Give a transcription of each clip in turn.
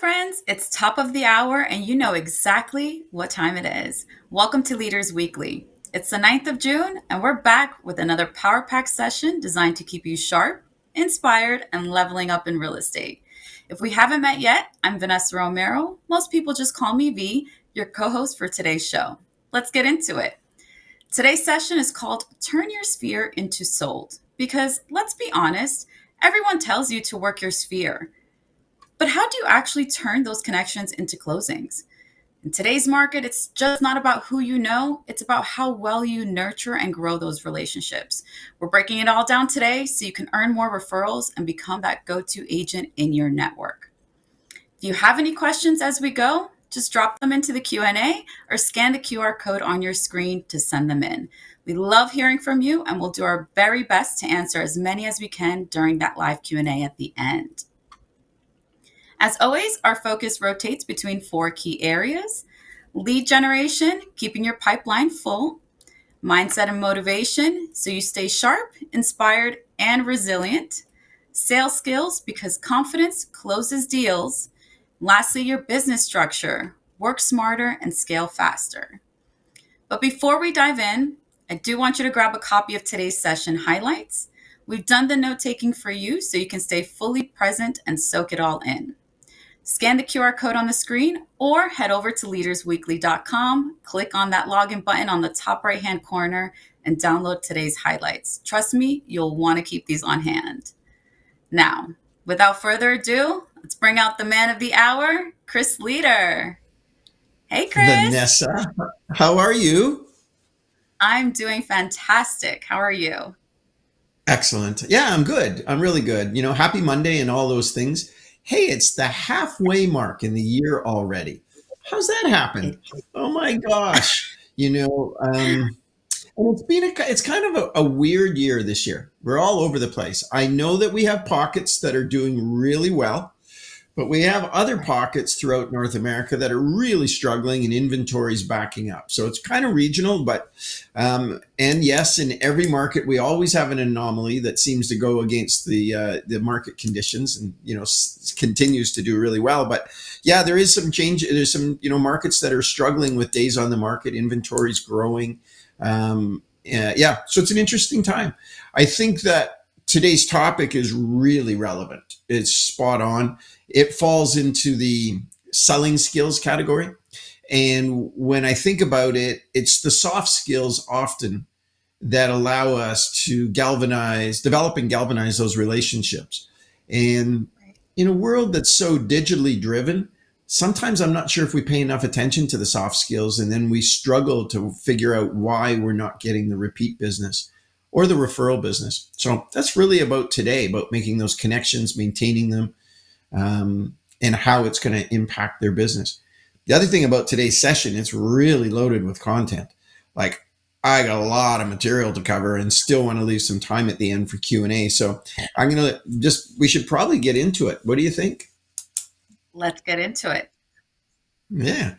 friends. It's top of the hour, and you know exactly what time it is. Welcome to Leaders Weekly. It's the 9th of June, and we're back with another Power Pack session designed to keep you sharp, inspired, and leveling up in real estate. If we haven't met yet, I'm Vanessa Romero. Most people just call me V, your co host for today's show. Let's get into it. Today's session is called Turn Your Sphere into Sold. Because let's be honest, everyone tells you to work your sphere. But how do you actually turn those connections into closings? In today's market, it's just not about who you know, it's about how well you nurture and grow those relationships. We're breaking it all down today so you can earn more referrals and become that go-to agent in your network. If you have any questions as we go, just drop them into the Q&A or scan the QR code on your screen to send them in. We love hearing from you, and we'll do our very best to answer as many as we can during that live Q&A at the end. As always, our focus rotates between 4 key areas: lead generation, keeping your pipeline full; mindset and motivation, so you stay sharp, inspired, and resilient; sales skills, because confidence closes deals; lastly, your business structure, work smarter and scale faster. But before we dive in, I do want you to grab a copy of today's session highlights. We've done the note-taking for you so you can stay fully present and soak it all in. Scan the QR code on the screen or head over to leadersweekly.com, click on that login button on the top right-hand corner, and download today's highlights. Trust me, you'll want to keep these on hand. Now, without further ado, let's bring out the man of the hour, Chris Leader. Hey, Chris. Vanessa, how are you? I'm doing fantastic. How are you? Excellent. Yeah, I'm good. I'm really good. Happy Monday and all those things. Hey, it's the halfway mark in the year already. How's that happen? Oh my gosh. And it's kind of a weird year this year. We're all over the place. I know that we have pockets that are doing really well, but we have other pockets throughout North America that are really struggling and inventories backing up. So it's kind of regional, but and yes, in every market we always have an anomaly that seems to go against the market conditions, and continues to do really well. But yeah, there is some change. There's some markets that are struggling with days on the market, inventories growing. So it's an interesting time. I think that today's topic is really relevant. It's spot on. It falls into the selling skills category. And when I think about it, it's the soft skills often that allow us to develop and galvanize those relationships. And in a world that's so digitally driven, sometimes I'm not sure if we pay enough attention to the soft skills, and then we struggle to figure out why we're not getting the repeat business or the referral business. So that's really about today, about making those connections, maintaining them, and how it's going to impact their business. The other thing about today's session, it's really loaded with content. Like, I got a lot of material to cover and still want to leave some time at the end for Q&A. So we should probably get into it. What do you think? Let's get into it. Yeah.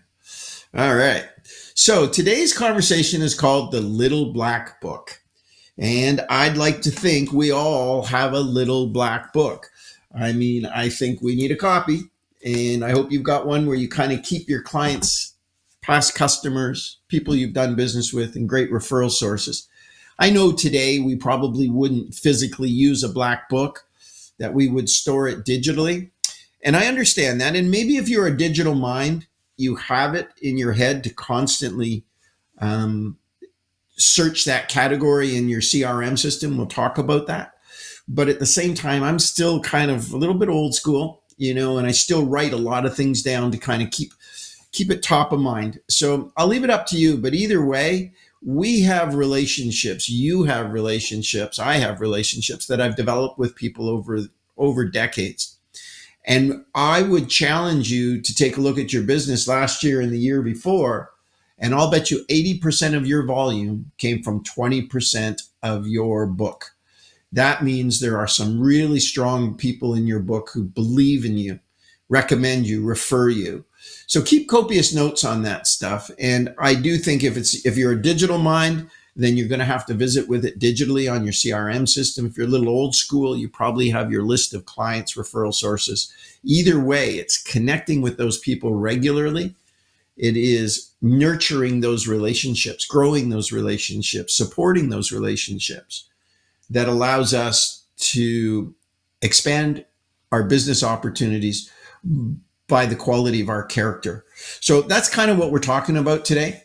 All right. So today's conversation is called The Little Black Book. And I'd like to think we all have a little black book. I mean, I think we need a copy, and I hope you've got one where you kind of keep your clients, past customers, people you've done business with, and great referral sources. I know today we probably wouldn't physically use a black book, that we would store it digitally. And I understand that. And maybe if you're a digital mind, you have it in your head to constantly search that category in your CRM system. We'll talk about that. But at the same time, I'm still kind of a little bit old school, and I still write a lot of things down to kind of keep it top of mind. So I'll leave it up to you. But either way, we have relationships. You have relationships. I have relationships that I've developed with people over decades. And I would challenge you to take a look at your business last year and the year before, and I'll bet you 80% of your volume came from 20% of your book. That means there are some really strong people in your book who believe in you, recommend you, refer you. So keep copious notes on that stuff. And I do think if you're a digital mind, then you're going to have to visit with it digitally on your CRM system. If you're a little old school, you probably have your list of clients, referral sources. Either way, it's connecting with those people regularly. It is nurturing those relationships, growing those relationships, supporting those relationships that allows us to expand our business opportunities by the quality of our character. So that's kind of what we're talking about today.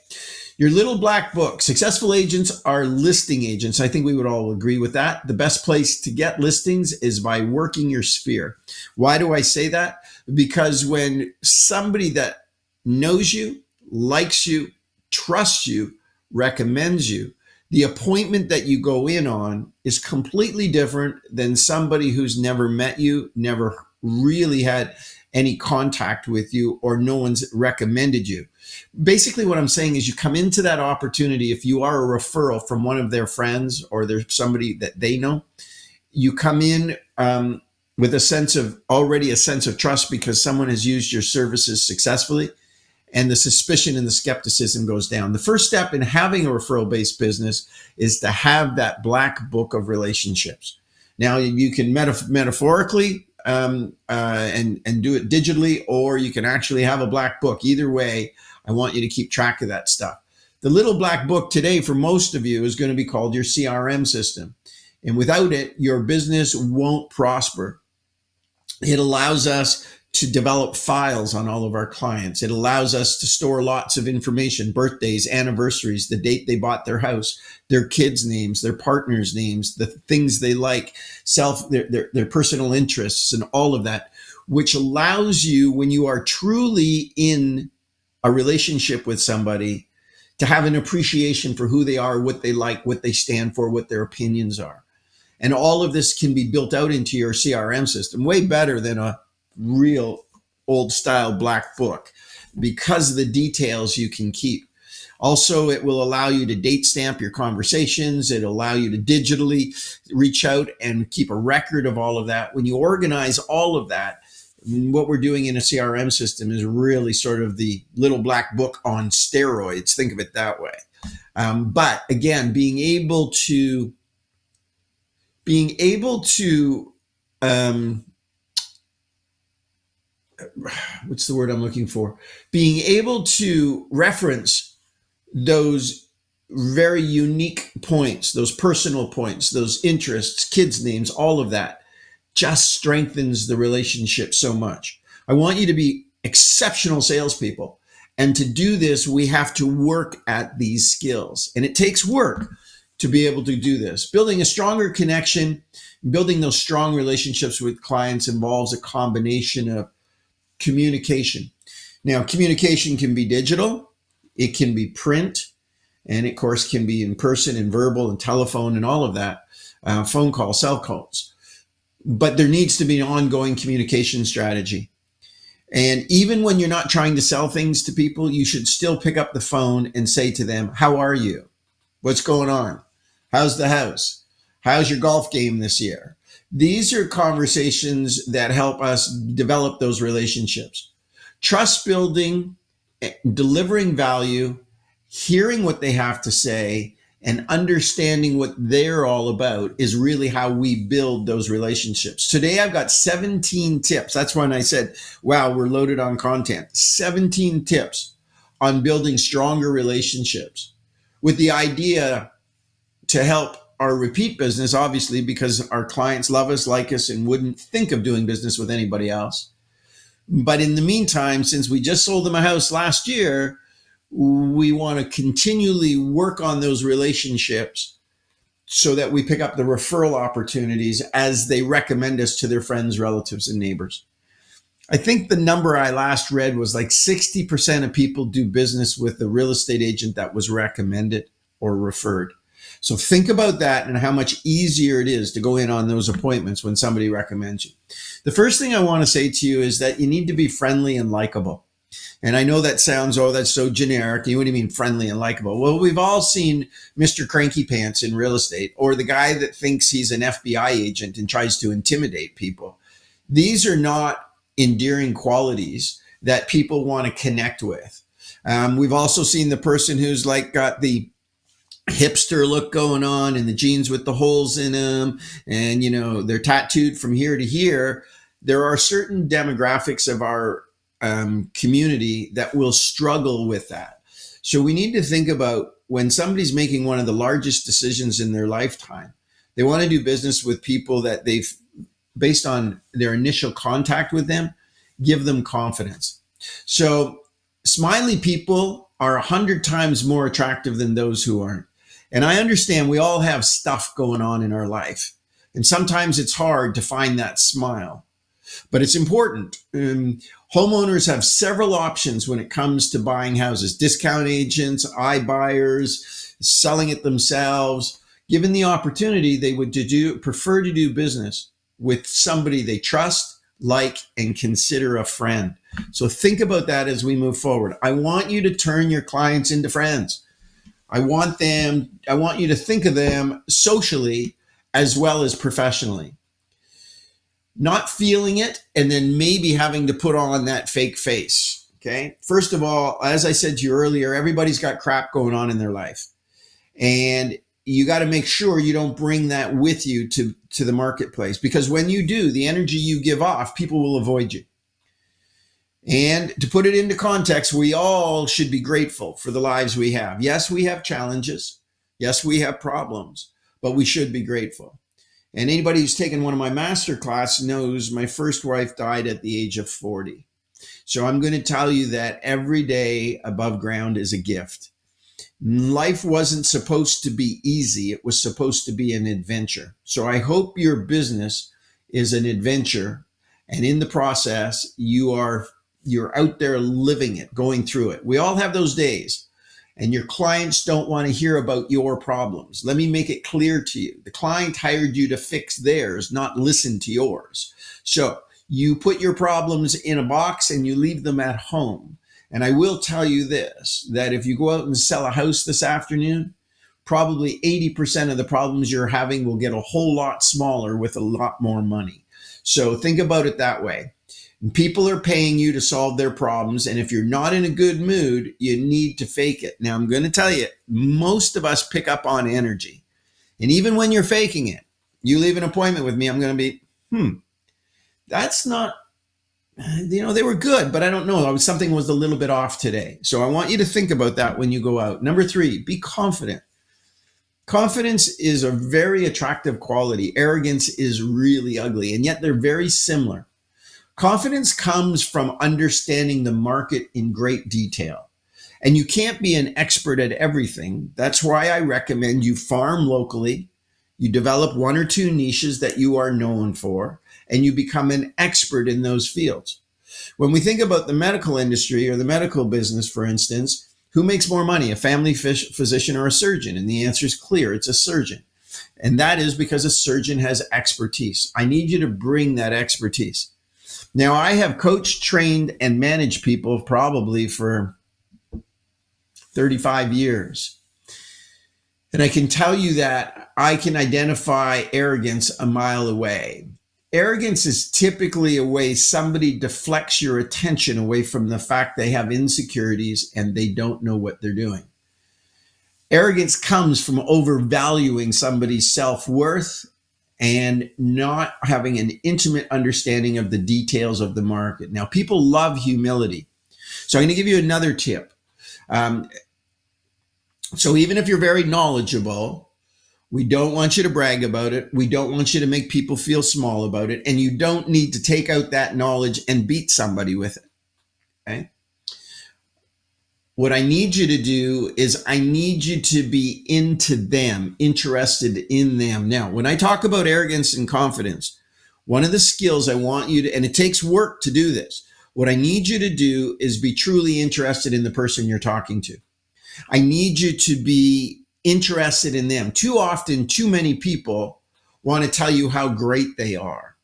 Your little black book. Successful agents are listing agents. I think we would all agree with that. The best place to get listings is by working your sphere. Why do I say that? Because when somebody that knows you, likes you, trusts you, recommends you, the appointment that you go in on is completely different than somebody who's never met you, never really had any contact with you, or no one's recommended you. Basically, what I'm saying is you come into that opportunity, if you are a referral from one of their friends or there's somebody that they know, you come in with a sense of trust because someone has used your services successfully, and the suspicion and the skepticism goes down. The first step in having a referral-based business is to have that black book of relationships. Now, you can metaphorically and do it digitally, or you can actually have a black book. Either way, I want you to keep track of that stuff. The little black book today for most of you is going to be called your CRM system. And without it, your business won't prosper. It allows us to develop files on all of our clients. It allows us to store lots of information, birthdays, anniversaries, the date they bought their house, their kids' names, their partners' names, the things they like, their personal interests, and all of that, which allows you, when you are truly in a relationship with somebody, to have an appreciation for who they are, what they like, what they stand for, what their opinions are. And all of this can be built out into your CRM system, way better than a real old style black book, because of the details you can keep. Also, it will allow you to date stamp your conversations. It'll allow you to digitally reach out and keep a record of all of that. When you organize all of that, what we're doing in a CRM system is really sort of the little black book on steroids. Think of it that way. But again, being able to what's the word I'm looking for? Being able to reference those very unique points, those personal points, those interests, kids' names, all of that just strengthens the relationship so much. I want you to be exceptional salespeople. And to do this, we have to work at these skills. And it takes work to be able to do this. Building a stronger connection, building those strong relationships with clients involves a combination of communication. Now, communication can be digital, it can be print, and of course can be in person and verbal and telephone and all of that, phone calls, cell calls. But there needs to be an ongoing communication strategy. And even when you're not trying to sell things to people, you should still pick up the phone and say to them, how are you? What's going on? How's the house? How's your golf game this year? These are conversations that help us develop those relationships. Trust building, delivering value, hearing what they have to say, and understanding what they're all about is really how we build those relationships. Today, I've got 17 tips. That's when I said, wow, we're loaded on content. 17 tips on building stronger relationships, with the idea to help our repeat business, obviously, because our clients love us, like us, and wouldn't think of doing business with anybody else. But in the meantime, since we just sold them a house last year, we want to continually work on those relationships so that we pick up the referral opportunities as they recommend us to their friends, relatives, and neighbors. I think the number I last read was like 60% of people do business with the real estate agent that was recommended or referred. So think about that and how much easier it is to go in on those appointments when somebody recommends you. The first thing I want to say to you is that you need to be friendly and likable. And I know that sounds, oh, that's so generic. What do you mean friendly and likable? Well, we've all seen Mr. Cranky Pants in real estate, or the guy that thinks he's an FBI agent and tries to intimidate people. These are not endearing qualities that people want to connect with. We've also seen the person who's like got the hipster look going on and the jeans with the holes in them, and they're tattooed from here to here. There are certain demographics of our community that will struggle with that. So we need to think about when somebody's making one of the largest decisions in their lifetime, they want to do business with people that they've, based on their initial contact with them, give them confidence. So smiley people are 100 times more attractive than those who aren't. And I understand we all have stuff going on in our life. And sometimes it's hard to find that smile, but it's important. Homeowners have several options when it comes to buying houses: discount agents, iBuyers, selling it themselves. Given the opportunity, they would prefer to do business with somebody they trust, like, and consider a friend. So think about that as we move forward. I want you to turn your clients into friends. I want you to think of them socially as well as professionally. Not feeling it and then maybe having to put on that fake face. Okay. First of all, as I said to you earlier, everybody's got crap going on in their life. And you got to make sure you don't bring that with you to the marketplace, because when you do, the energy you give off, people will avoid you. And to put it into context, we all should be grateful for the lives we have. Yes, we have challenges. Yes, we have problems, but we should be grateful. And anybody who's taken one of my master classes knows my first wife died at the age of 40. So I'm going to tell you that every day above ground is a gift. Life wasn't supposed to be easy. It was supposed to be an adventure. So I hope your business is an adventure, and in the process, you're out there living it, going through it. We all have those days, and your clients don't want to hear about your problems. Let me make it clear to you. The client hired you to fix theirs, not listen to yours. So you put your problems in a box and you leave them at home. And I will tell you this, that if you go out and sell a house this afternoon, probably 80% of the problems you're having will get a whole lot smaller with a lot more money. So think about it that way. People are paying you to solve their problems. And if you're not in a good mood, you need to fake it. Now, I'm going to tell you, most of us pick up on energy. And even when you're faking it, you leave an appointment with me, I'm going to be, that's not, they were good, but I don't know. Something was a little bit off today. So I want you to think about that when you go out. Number 3, be confident. Confidence is a very attractive quality. Arrogance is really ugly, and yet they're very similar. Confidence comes from understanding the market in great detail. And you can't be an expert at everything. That's why I recommend you farm locally, you develop 1 or 2 niches that you are known for, and you become an expert in those fields. When we think about the medical industry or the medical business, for instance, who makes more money, a family physician or a surgeon? And the answer is clear, it's a surgeon. And that is because a surgeon has expertise. I need you to bring that expertise. Now, I have coached, trained, and managed people probably for 35 years. And I can tell you that I can identify arrogance a mile away. Arrogance is typically a way somebody deflects your attention away from the fact they have insecurities and they don't know what they're doing. Arrogance comes from overvaluing somebody's self-worth and not having an intimate understanding of the details of the market. Now, people love humility. So I'm going to give you another tip. So even if you're very knowledgeable, we don't want you to brag about it. We don't want you to make people feel small about it. And you don't need to take out that knowledge and beat somebody with it. Okay? What I need you to do is I need you to be into them, interested in them. Now, when I talk about arrogance and confidence, one of the skills I want you to, and it takes work to do this, what I need you to do is be truly interested in the person you're talking to. I need you to be interested in them. Too often, too many people want to tell you how great they are.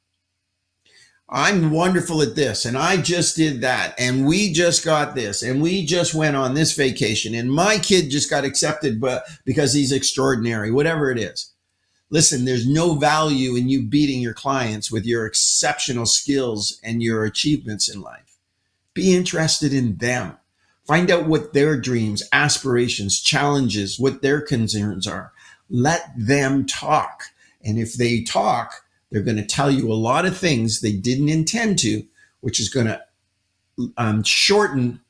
I'm wonderful at this, and I just did that, and we just got this, and we just went on this vacation, and my kid just got accepted because he's extraordinary, whatever it is. Listen, there's no value in you beating your clients with your exceptional skills and your achievements in life. Be interested in them. Find out what their dreams, aspirations, challenges, what their concerns are. Let them talk. And if they talk, they're going to tell you a lot of things they didn't intend to, which is going to shorten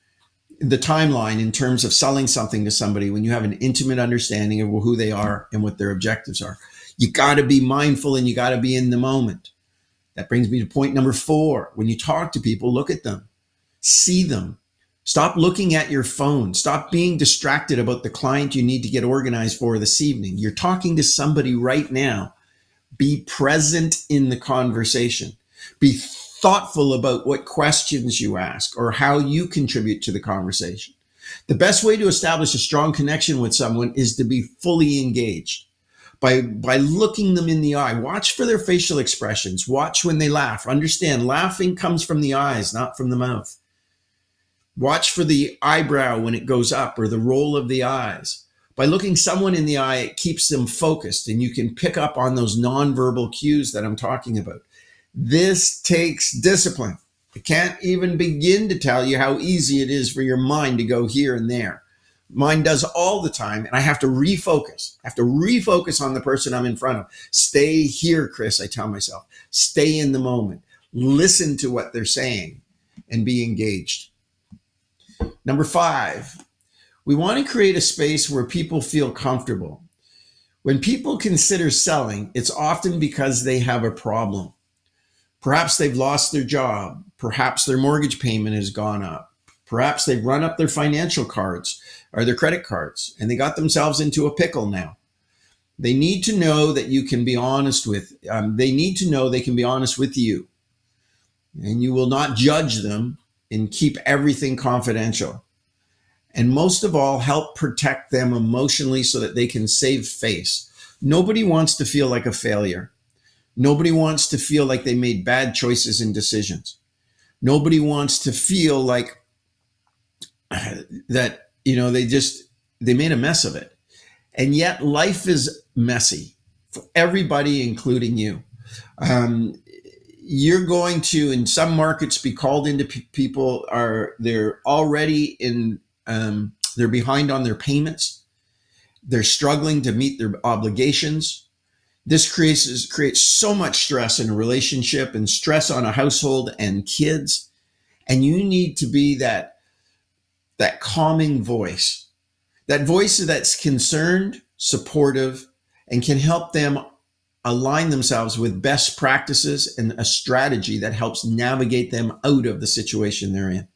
the timeline in terms of selling something to somebody when you have an intimate understanding of who they are and what their objectives are. You got to be mindful and you got to be in the moment. That brings me to point number 4. When you talk to people, look at them, see them. Stop looking at your phone. Stop being distracted about the client you need to get organized for this evening. You're talking to somebody right now. Be present in the conversation. Be thoughtful about what questions you ask or how you contribute to the conversation. The best way to establish a strong connection with someone is to be fully engaged. By looking them in the eye, watch for their facial expressions. Watch when they laugh. Understand, laughing comes from the eyes, not from the mouth. Watch for the eyebrow when it goes up or the roll of the eyes. By looking someone in the eye, it keeps them focused and you can pick up on those nonverbal cues that I'm talking about. This takes discipline. I can't even begin to tell you how easy it is for your mind to go here and there. Mine does all the time, and I have to refocus. I have to refocus on the person I'm in front of. Stay here, Chris, I tell myself. Stay in the moment. Listen to what they're saying and be engaged. Number 5, we want to create a space where people feel comfortable. When people consider selling, it's often because they have a problem. Perhaps they've lost their job. Perhaps their mortgage payment has gone up. Perhaps they've run up their financial cards or their credit cards and they got themselves into a pickle now. They need to know that you can be honest with, they need to know they can be honest with you and you will not judge them and keep everything confidential. And most of all, help protect them emotionally so that they can save face. Nobody wants to feel like a failure. Nobody wants to feel like they made bad choices and decisions. Nobody wants to feel like that, they made a mess of it. And yet life is messy for everybody, including you. You're going to, in some markets, be called into people they're already in, they're behind on their payments. They're struggling to meet their obligations. This creates so much stress in a relationship and stress on a household and kids. And you need to be that calming voice, that voice that's concerned, supportive, and can help them align themselves with best practices and a strategy that helps navigate them out of the situation they're in.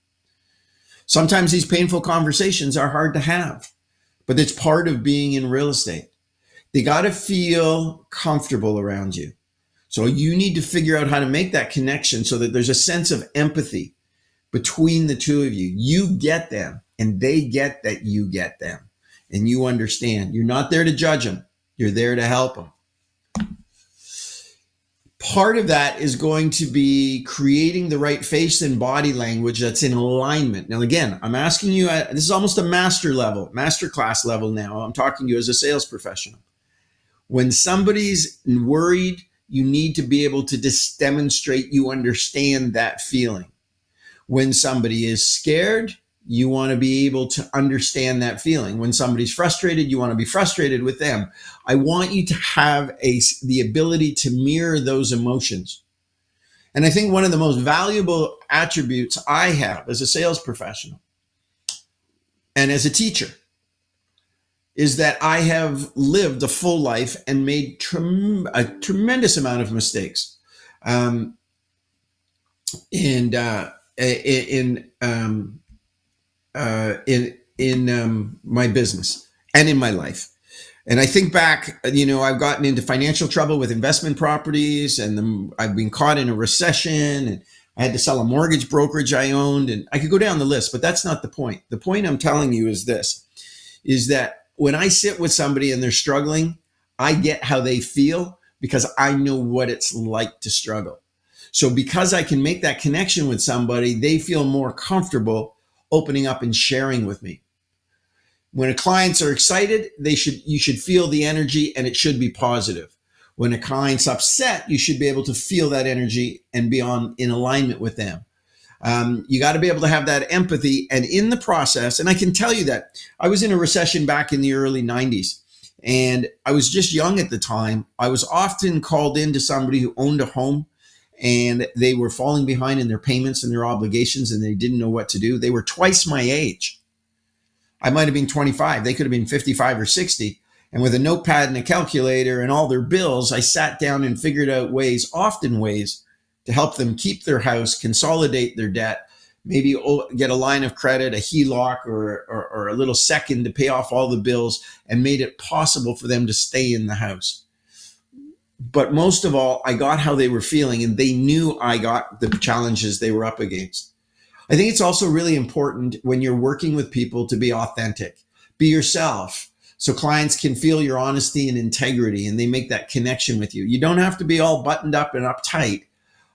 Sometimes these painful conversations are hard to have, but it's part of being in real estate. They got to feel comfortable around you. So you need to figure out how to make that connection so that there's a sense of empathy between the two of you. You get them and they get that you get them and you understand. You're not there to judge them. You're there to help them. Part of that is going to be creating the right face and body language that's in alignment. Now, again, I'm asking you, this is almost a master class level now. I'm talking to you as a sales professional. When somebody's worried, you need to be able to just demonstrate you understand that feeling. When somebody is scared, you want to be able to understand that feeling. When somebody's frustrated, you want to be frustrated with them. I want you to have the ability to mirror those emotions. And I think one of the most valuable attributes I have as a sales professional and as a teacher is that I have lived a full life and made a tremendous amount of mistakes. In my business and in my life. And I think back, I've gotten into financial trouble with investment properties and I've been caught in a recession and I had to sell a mortgage brokerage I owned and I could go down the list, but that's not the point. The point I'm telling you is this, is that when I sit with somebody and they're struggling, I get how they feel because I know what it's like to struggle. So because I can make that connection with somebody, they feel more comfortable opening up and sharing with me. When clients are excited, you should feel the energy and it should be positive. When a client's upset, you should be able to feel that energy and be in alignment with them. You got to be able to have that empathy. And in the process, and I can tell you that I was in a recession back in the early 90s. And I was just young at the time. I was often called in to somebody who owned a home and they were falling behind in their payments and their obligations and they didn't know what to do. They were twice my age. I might have been 25. They could have been 55 or 60. And with a notepad and a calculator and all their bills, I sat down and figured out ways, often ways, to help them keep their house, consolidate their debt, maybe get a line of credit, a HELOC, or a little second to pay off all the bills, and made it possible for them to stay in the house. But most of all, I got how they were feeling, and they knew I got the challenges they were up against. I think it's also really important when you're working with people to be authentic. Be yourself so clients can feel your honesty and integrity and they make that connection with you. You don't have to be all buttoned up and uptight.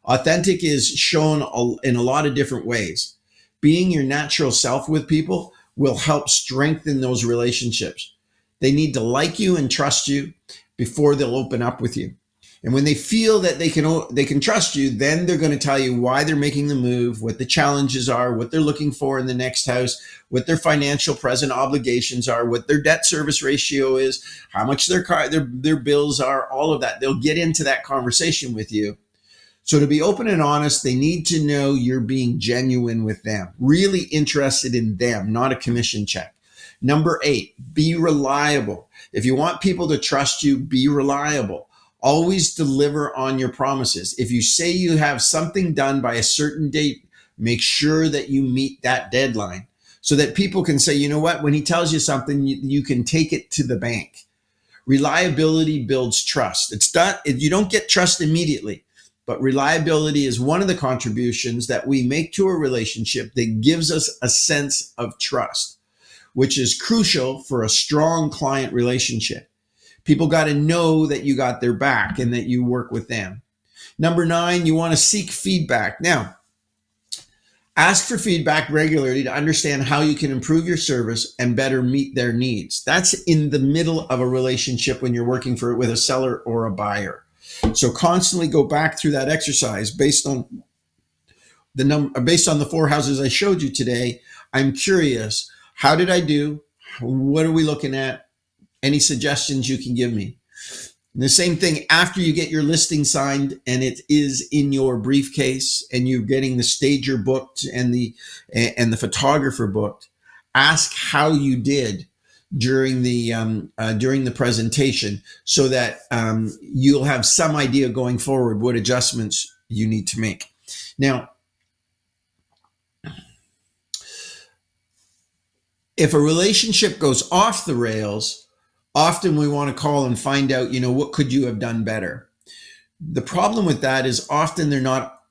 Authentic is shown in a lot of different ways. Being your natural self with people will help strengthen those relationships. They need to like you and trust you before they'll open up with you. And when they feel that they can trust you, then they're going to tell you why they're making the move, what the challenges are, what they're looking for in the next house, what their financial present obligations are, what their debt service ratio is, how much their bills are, all of that. They'll get into that conversation with you. So to be open and honest, they need to know you're being genuine with them, really interested in them, not a commission check. Number 8, be reliable. If you want people to trust you, be reliable. Always deliver on your promises. If you say you have something done by a certain date, make sure that you meet that deadline so that people can say, you know what, when he tells you something, you can take it to the bank. Reliability builds trust. You don't get trust immediately, but reliability is one of the contributions that we make to a relationship that gives us a sense of trust, which is crucial for a strong client relationship. People got to know that you got their back and that you work with them. Number 9, you want to seek feedback. Now, ask for feedback regularly to understand how you can improve your service and better meet their needs. That's in the middle of a relationship when you're working with a seller or a buyer. So constantly go back through that exercise based on the 4 houses I showed you today. I'm curious, how did I do? What are we looking at? Any suggestions you can give me? And the same thing after you get your listing signed and it is in your briefcase and you're getting the stager booked and the photographer booked. Ask how you did during the presentation so that you'll have some idea going forward what adjustments you need to make. Now, if a relationship goes off the rails, often we want to call and find out, what could you have done better? The problem with that is often they're not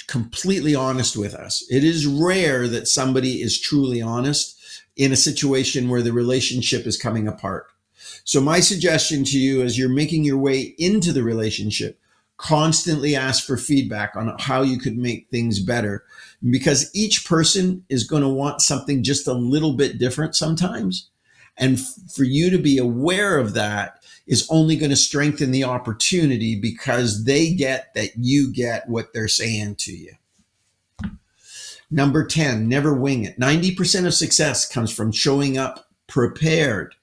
completely honest with us. It is rare that somebody is truly honest in a situation where the relationship is coming apart. So my suggestion to you as you're making your way into the relationship, constantly ask for feedback on how you could make things better, because each person is going to want something just a little bit different sometimes. And for you to be aware of that is only going to strengthen the opportunity because they get that you get what they're saying to you. Number 10, never wing it. 90% of success comes from showing up prepared.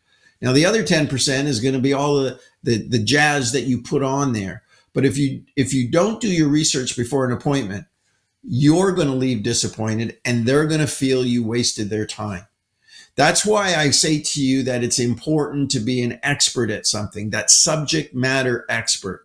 Now, the other 10% is going to be all the jazz that you put on there. But if you don't do your research before an appointment, you're going to leave disappointed and they're going to feel you wasted their time. That's why I say to you that it's important to be an expert at something, that subject matter expert.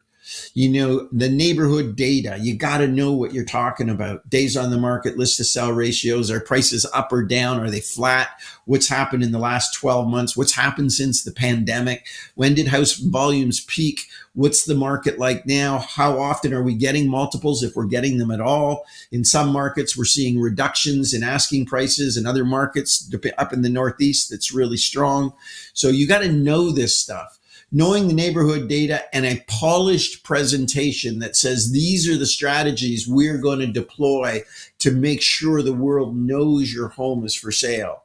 The neighborhood data, you got to know what you're talking about. Days on the market, list to sell ratios, are prices up or down? Are they flat? What's happened in the last 12 months? What's happened since the pandemic? When did house volumes peak? What's the market like now? How often are we getting multiples, if we're getting them at all? In some markets, we're seeing reductions in asking prices. In other markets, up in the Northeast, that's really strong. So you got to know this stuff. Knowing the neighborhood data and a polished presentation that says these are the strategies we're going to deploy to make sure the world knows your home is for sale.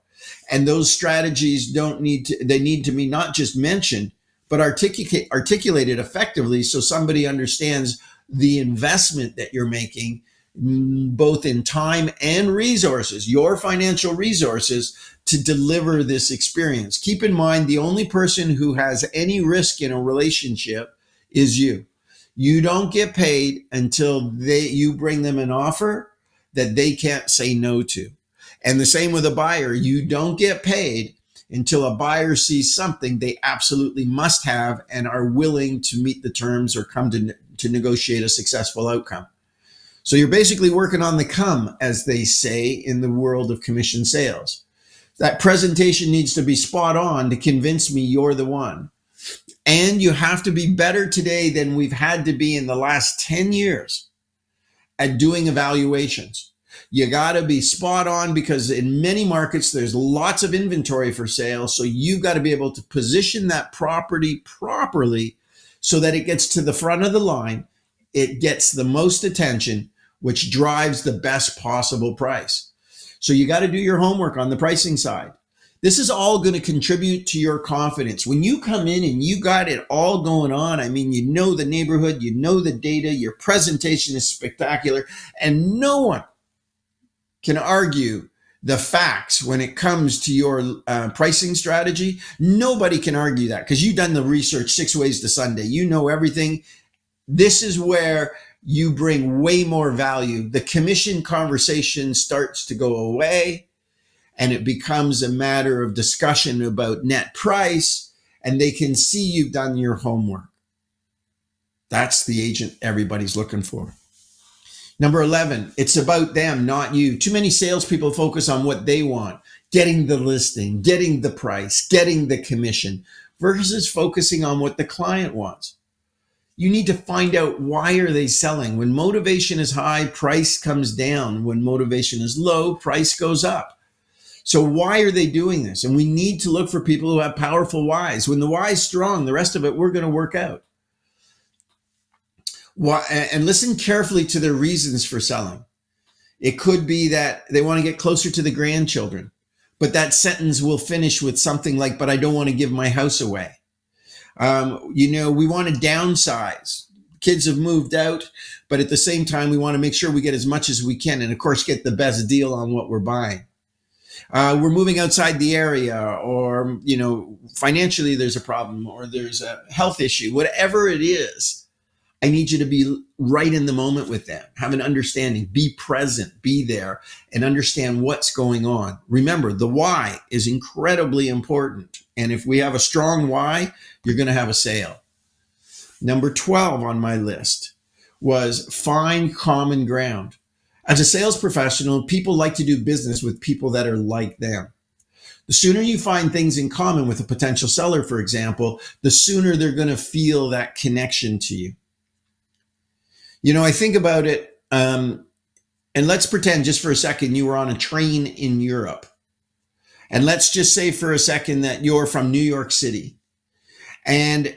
And those strategies need to be not just mentioned, but articulated effectively so somebody understands the investment that you're making both in time and resources, your financial resources, to deliver this experience. Keep in mind, the only person who has any risk in a relationship is you. You don't get paid until you bring them an offer that they can't say no to. And the same with a buyer. You don't get paid until a buyer sees something they absolutely must have and are willing to meet the terms or come to negotiate a successful outcome. So you're basically working on the come, as they say in the world of commission sales. That presentation needs to be spot on to convince me you're the one. And you have to be better today than we've had to be in the last 10 years at doing evaluations. You got to be spot on, because in many markets, there's lots of inventory for sale. So you've got to be able to position that property properly so that it gets to the front of the line. It gets the most attention, which drives the best possible price. So you got to do your homework on the pricing side. This is all going to contribute to your confidence. When you come in and you got it all going on, I mean, you know the neighborhood, you know the data, your presentation is spectacular, and no one can argue the facts when it comes to your pricing strategy. Nobody can argue that, because you've done the research 6 ways to Sunday. You know everything. This is where you bring way more value. The commission conversation starts to go away, and it becomes a matter of discussion about net price, and they can see you've done your homework. That's the agent everybody's looking for. Number 11, it's about them, not you. Too many salespeople focus on what they want, getting the listing, getting the price, getting the commission, versus focusing on what the client wants. You need to find out, why are they selling? When motivation is high, price comes down. When motivation is low, price goes up. So why are they doing this? And we need to look for people who have powerful whys. When the why is strong, the rest of it we're going to work out. Why, and listen carefully to their reasons for selling. It could be that they want to get closer to the grandchildren, but that sentence will finish with something like, but I don't want to give my house away. We want to downsize. Kids have moved out, but at the same time, we want to make sure we get as much as we can, and of course, get the best deal on what we're buying. We're moving outside the area, or, financially there's a problem, or there's a health issue, whatever it is. I need you to be right in the moment with them, have an understanding, be present, be there, and understand what's going on. Remember, the why is incredibly important. And if we have a strong why, you're going to have a sale. Number 12 on my list was find common ground. As a sales professional, people like to do business with people that are like them. The sooner you find things in common with a potential seller, for example, the sooner they're going to feel that connection to you. I think about it, and let's pretend just for a second you were on a train in Europe. And let's just say for a second that you're from New York City, and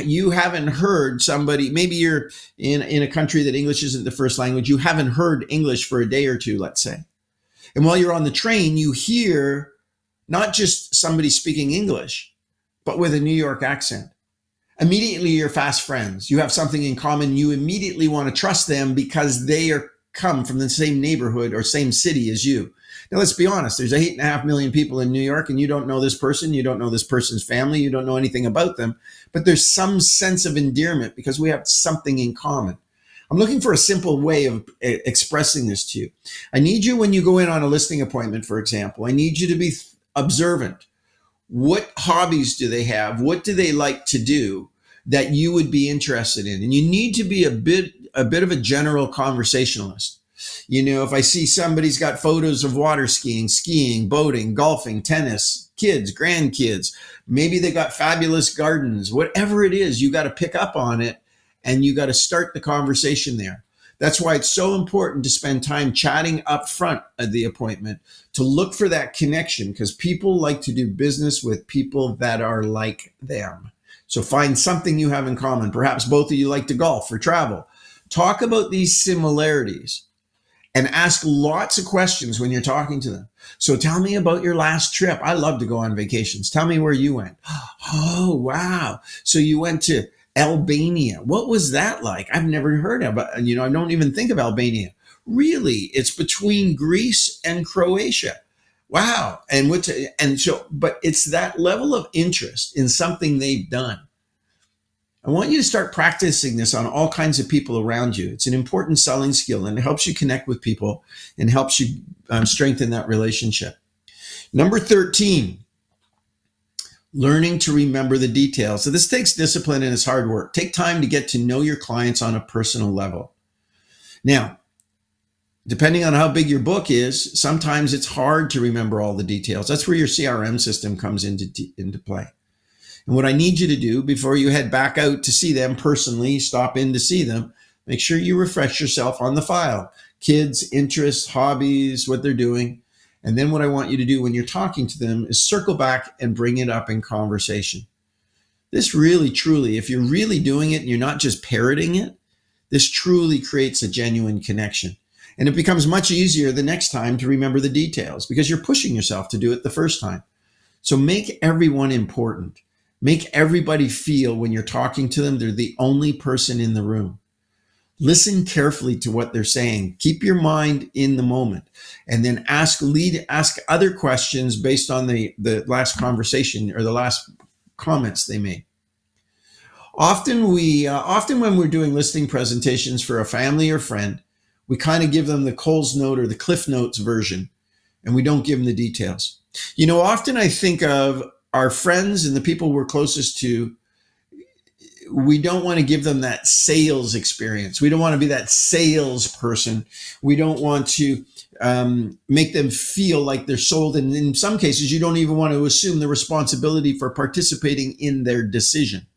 you haven't heard somebody, maybe you're in a country that English isn't the first language, you haven't heard English for a day or two, let's say. And while you're on the train, you hear not just somebody speaking English, but with a New York accent. Immediately, you're fast friends. You have something in common. You immediately want to trust them because they come from the same neighborhood or same city as you. Now, let's be honest. There's 8.5 million people in New York, and you don't know this person. You don't know this person's family. You don't know anything about them. But there's some sense of endearment because we have something in common. I'm looking for a simple way of expressing this to you. I need you, when you go in on a listing appointment, for example, I need you to be observant. What hobbies do they have? What do they like to do that you would be interested in? And you need to be a bit of a general conversationalist. If I see somebody's got photos of water skiing, boating, golfing, tennis, kids, grandkids, maybe they got fabulous gardens, whatever it is, you got to pick up on it and you got to start the conversation there. That's why it's so important to spend time chatting up front of the appointment, to look for that connection, because people like to do business with people that are like them. So find something you have in common. Perhaps both of you like to golf or travel. Talk about these similarities and ask lots of questions when you're talking to them. So tell me about your last trip. I love to go on vacations. Tell me where you went. Oh, wow. So you went to Albania. What was that like? I've never heard of it. I don't even think of Albania. Really? It's between Greece and Croatia. Wow. But it's that level of interest in something they've done. I want you to start practicing this on all kinds of people around you. It's an important selling skill, and it helps you connect with people and helps you strengthen that relationship. Number 13, learning to remember the details. So this takes discipline and it's hard work. Take time to get to know your clients on a personal level. Now, depending on how big your book is, sometimes it's hard to remember all the details. That's where your CRM system comes into play. And what I need you to do before you head back out to see them personally, stop in to see them, make sure you refresh yourself on the file. Kids, interests, hobbies, what they're doing. And then what I want you to do when you're talking to them is circle back and bring it up in conversation. This really, truly, if you're really doing it and you're not just parroting it, this truly creates a genuine connection. And it becomes much easier the next time to remember the details because you're pushing yourself to do it the first time. So make everyone important. Make everybody feel when you're talking to them, they're the only person in the room. Listen carefully to what they're saying. Keep your mind in the moment, and then ask other questions based on the last conversation or the last comments they made. Often when we're doing listing presentations for a family or friend, we kind of give them the Coles Note or the Cliff Notes version, and we don't give them the details. Often I think of our friends and the people we're closest to, we don't want to give them that sales experience. We don't want to be that salesperson. We don't want to make them feel like they're sold. And in some cases, you don't even want to assume the responsibility for participating in their decision.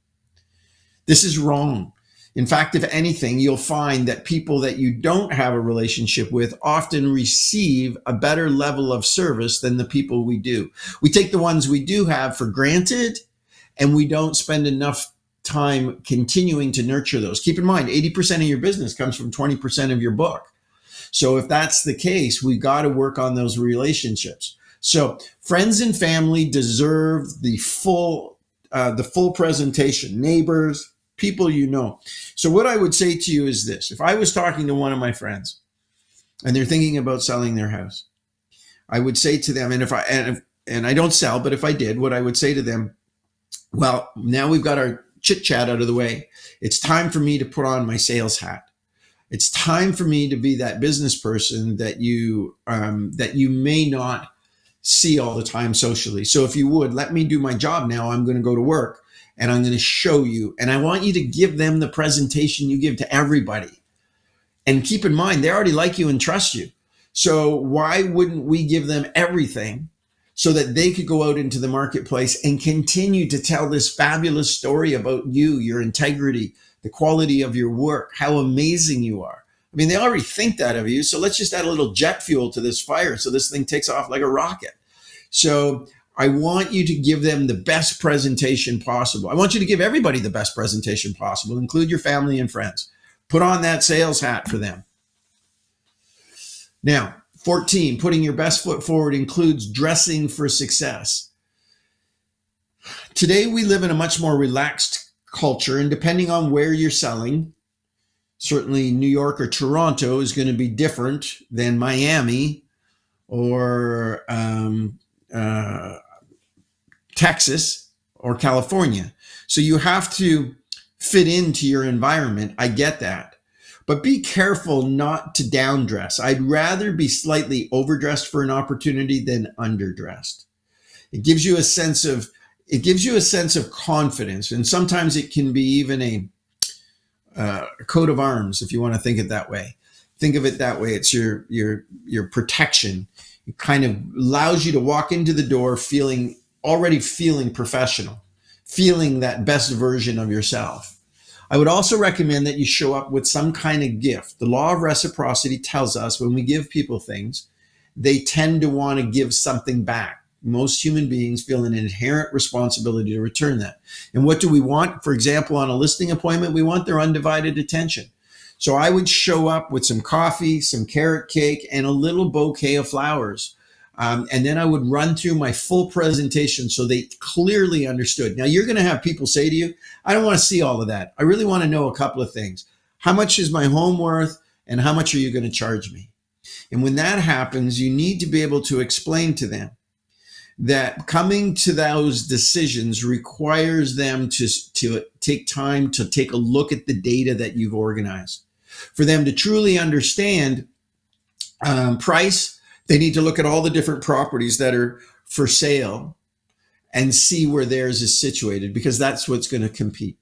This is wrong. In fact, if anything, you'll find that people that you don't have a relationship with often receive a better level of service than the people we do. We take the ones we do have for granted, and we don't spend enough time continuing to nurture those. Keep in mind, 80% of your business comes from 20% of your book. So if that's the case, we got to work on those relationships. So friends and family deserve the full presentation. Neighbors, people you know. So what I would say to you is this. If I was talking to one of my friends and they're thinking about selling their house, I would say to them, and I don't sell, but if I did, what I would say to them, well, now we've got our chit chat out of the way. It's time for me to put on my sales hat. It's time for me to be that business person that you may not see all the time socially. So if you would, let me do my job now. I'm going to go to work and I'm going to show you. And I want you to give them the presentation you give to everybody. And keep in mind, they already like you and trust you. So why wouldn't we give them everything so that they could go out into the marketplace and continue to tell this fabulous story about you, your integrity, the quality of your work, how amazing you are. I mean, they already think that of you. So let's just add a little jet fuel to this fire so this thing takes off like a rocket. So I want you to give them the best presentation possible. I want you to give everybody the best presentation possible, include your family and friends. Put on that sales hat for them. Now, 14, putting your best foot forward includes dressing for success. Today, we live in a much more relaxed culture, and depending on where you're selling, certainly New York or Toronto is going to be different than Miami or Texas or California. So you have to fit into your environment. I get that. But be careful not to downdress. I'd rather be slightly overdressed for an opportunity than underdressed. It gives you a sense of confidence, and sometimes it can be even a coat of arms, if you want to think it that way. Think of it that way. It's your protection. It kind of allows you to walk into the door already feeling professional, feeling that best version of yourself. I would also recommend that you show up with some kind of gift. The law of reciprocity tells us when we give people things, they tend to want to give something back. Most human beings feel an inherent responsibility to return that. And what do we want? For example, on a listing appointment, we want their undivided attention. So I would show up with some coffee, some carrot cake, and a little bouquet of flowers. And then I would run through my full presentation so they clearly understood. Now, you're going to have people say to you, I don't want to see all of that. I really want to know a couple of things. How much is my home worth? and how much are you going to charge me? And when that happens, you need to be able to explain to them that coming to those decisions requires them to take time to take a look at the data that you've organized. For them to truly understand price, they need to look at all the different properties that are for sale and see where theirs is situated, because that's what's going to compete.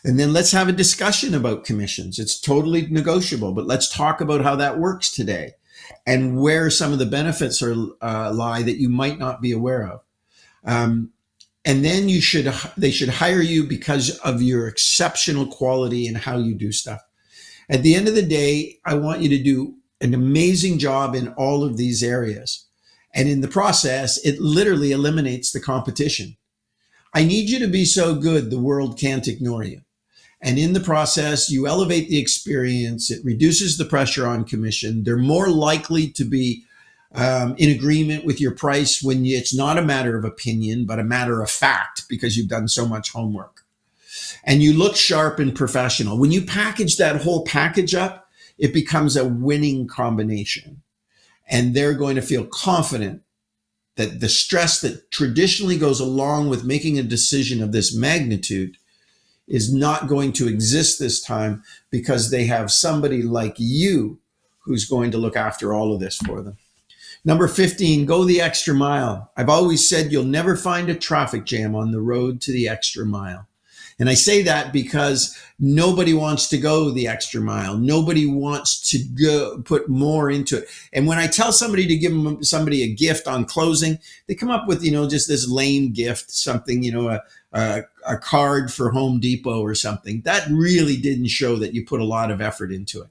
And then let's have a discussion about commissions. It's totally negotiable, but let's talk about how that works today and where some of the benefits are lie that you might not be aware of. And then they should hire you because of your exceptional quality and how you do stuff. At the end of the day, I want you to do an amazing job in all of these areas. And in the process, it literally eliminates the competition. I need you to be so good, the world can't ignore you. And in the process, you elevate the experience. It reduces the pressure on commission. They're more likely to be in agreement with your price when it's not a matter of opinion, but a matter of fact, because you've done so much homework. And you look sharp and professional. When you package that whole package up, it becomes a winning combination. And they're going to feel confident that the stress that traditionally goes along with making a decision of this magnitude is not going to exist this time, because they have somebody like you who's going to look after all of this for them. Number 15, go the extra mile. I've always said you'll never find a traffic jam on the road to the extra mile. And I say that because nobody wants to go the extra mile. Nobody wants to go put more into it. And when I tell somebody to give somebody a gift on closing, they come up with, just this lame gift, something, a card for Home Depot or something. That really didn't show that you put a lot of effort into it.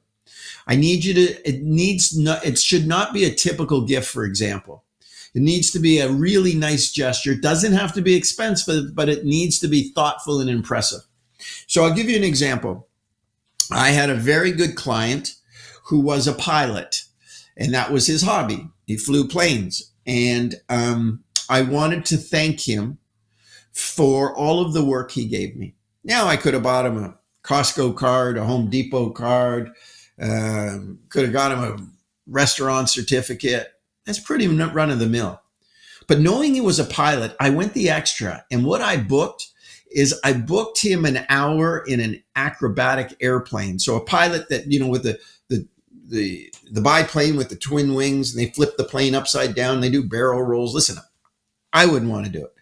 I need you to, it should not be a typical gift, for example. It needs to be a really nice gesture. It doesn't have to be expensive, but it needs to be thoughtful and impressive. So I'll give you an example. I had a very good client who was a pilot, and that was his hobby. He flew planes. And I wanted to thank him for all of the work he gave me. Now, I could have bought him a Costco card, a Home Depot card, could have got him a restaurant certificate. That's pretty run of the mill. But knowing he was a pilot, I went the extra. And what I booked is I booked him an hour in an acrobatic airplane. So a pilot that, with the biplane with the twin wings, and they flip the plane upside down, they do barrel rolls. Listen, I wouldn't want to do it.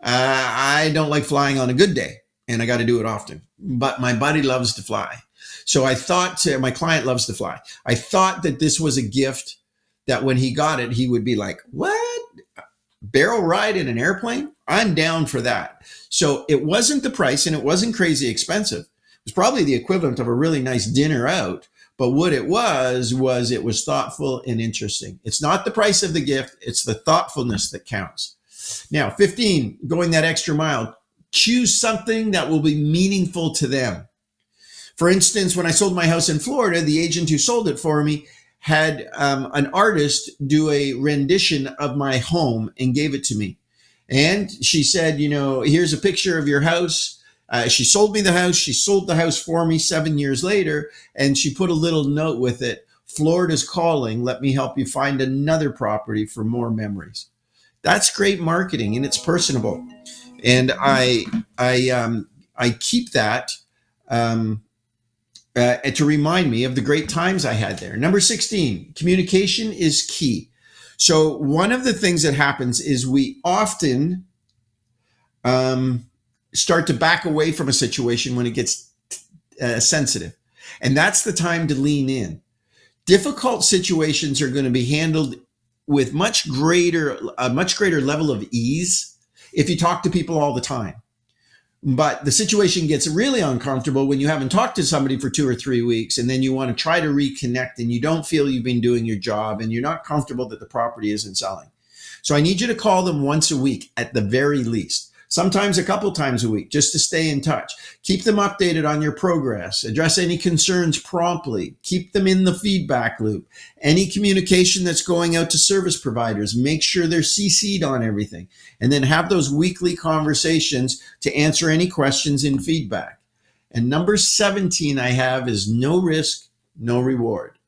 I don't like flying on a good day, and I got to do it often. But my buddy loves to fly. So I thought, my client loves to fly. I thought that this was a gift that when he got it, he would be like, what? Barrel ride in an airplane? I'm down for that. So it wasn't the price, and it wasn't crazy expensive. It was probably the equivalent of a really nice dinner out. But what it was it was thoughtful and interesting. It's not the price of the gift. It's the thoughtfulness that counts. Now, 15, going that extra mile. Choose something that will be meaningful to them. For instance, when I sold my house in Florida, the agent who sold it for me had an artist do a rendition of my home and gave it to me. And she said, here's a picture of your house. She sold me the house. She sold the house for me 7 years later. And she put a little note with it. Florida's calling. Let me help you find another property for more memories. That's great marketing, and it's personable. And I keep that to remind me of the great times I had there. Number 16, communication is key. So one of the things that happens is we often start to back away from a situation when it gets sensitive. And that's the time to lean in. Difficult situations are going to be handled with a much greater level of ease if you talk to people all the time. But the situation gets really uncomfortable when you haven't talked to somebody for 2 or 3 weeks, and then you want to try to reconnect, and you don't feel you've been doing your job, and you're not comfortable that the property isn't selling. So I need you to call them once a week at the very least. Sometimes a couple times a week, just to stay in touch. Keep them updated on your progress. Address any concerns promptly. Keep them in the feedback loop. Any communication that's going out to service providers, make sure they're CC'd on everything. And then have those weekly conversations to answer any questions and feedback. And number 17 I have is no risk, no reward.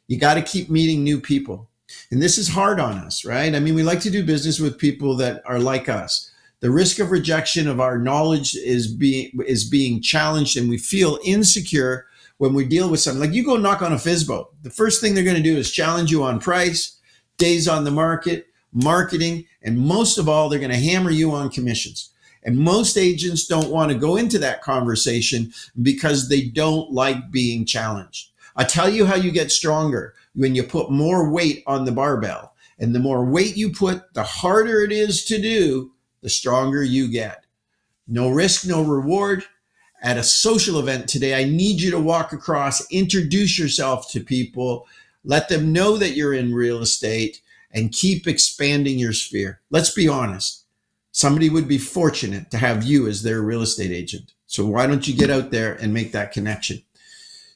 You got to keep meeting new people. And this is hard on us, right? I mean, we like to do business with people that are like us. The risk of rejection of our knowledge is being challenged, and we feel insecure when we deal with something. Like you go knock on a FISBO, the first thing they're going to do is challenge you on price, days on the market, marketing, and most of all, they're going to hammer you on commissions. And most agents don't want to go into that conversation because they don't like being challenged. I tell you how you get stronger when you put more weight on the barbell. And the more weight you put, the harder it is to do, the stronger you get. No risk, no reward. At a social event today, I need you to walk across, introduce yourself to people, let them know that you're in real estate, and keep expanding your sphere. Let's be honest. Somebody would be fortunate to have you as their real estate agent. So why don't you get out there and make that connection?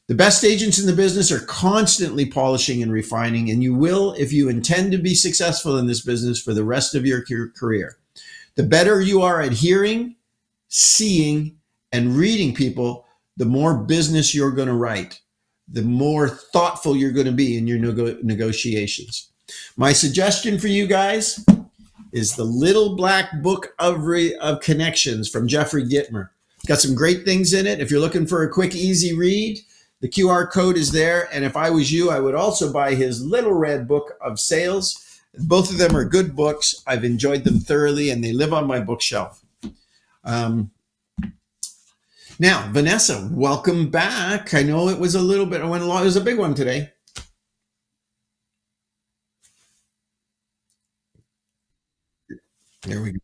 The best agents in the business are constantly polishing and refining, and you will if you intend to be successful in this business for the rest of your career. The better you are at hearing, seeing, and reading people, the more business you're going to write, the more thoughtful you're going to be in your negotiations. My suggestion for you guys is the Little Black Book of Connections from Jeffrey Gitmer. It's got some great things in it. If you're looking for a quick, easy read, the QR code is there. And if I was you, I would also buy his Little Red Book of Sales. Both of them are good books. I've enjoyed them thoroughly, and they live on my bookshelf. Now, Vanessa, welcome back. I know it was a little bit, it was a big one today. There we go.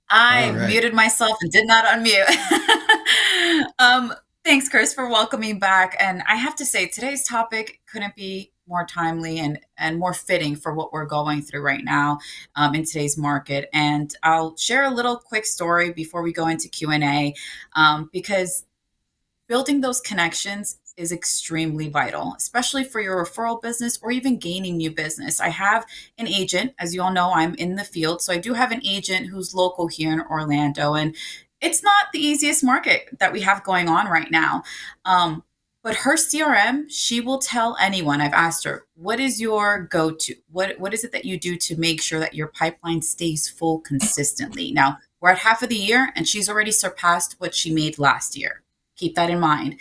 All I right. muted myself and did not unmute. Thanks, Chris, for welcoming back. And I have to say, today's topic couldn't be more timely and more fitting for what we're going through right now in today's market. And I'll share a little quick story before we go into Q&A, because building those connections is extremely vital, especially for your referral business or even gaining new business. I have an agent, as you all know, I'm in the field. So I do have an agent who's local here in Orlando, and it's not the easiest market that we have going on right now. But her CRM, she will tell anyone. I've asked her, what is your go-to? What is it that you do to make sure that your pipeline stays full consistently? Now, we're at half of the year, and she's already surpassed what she made last year. Keep that in mind.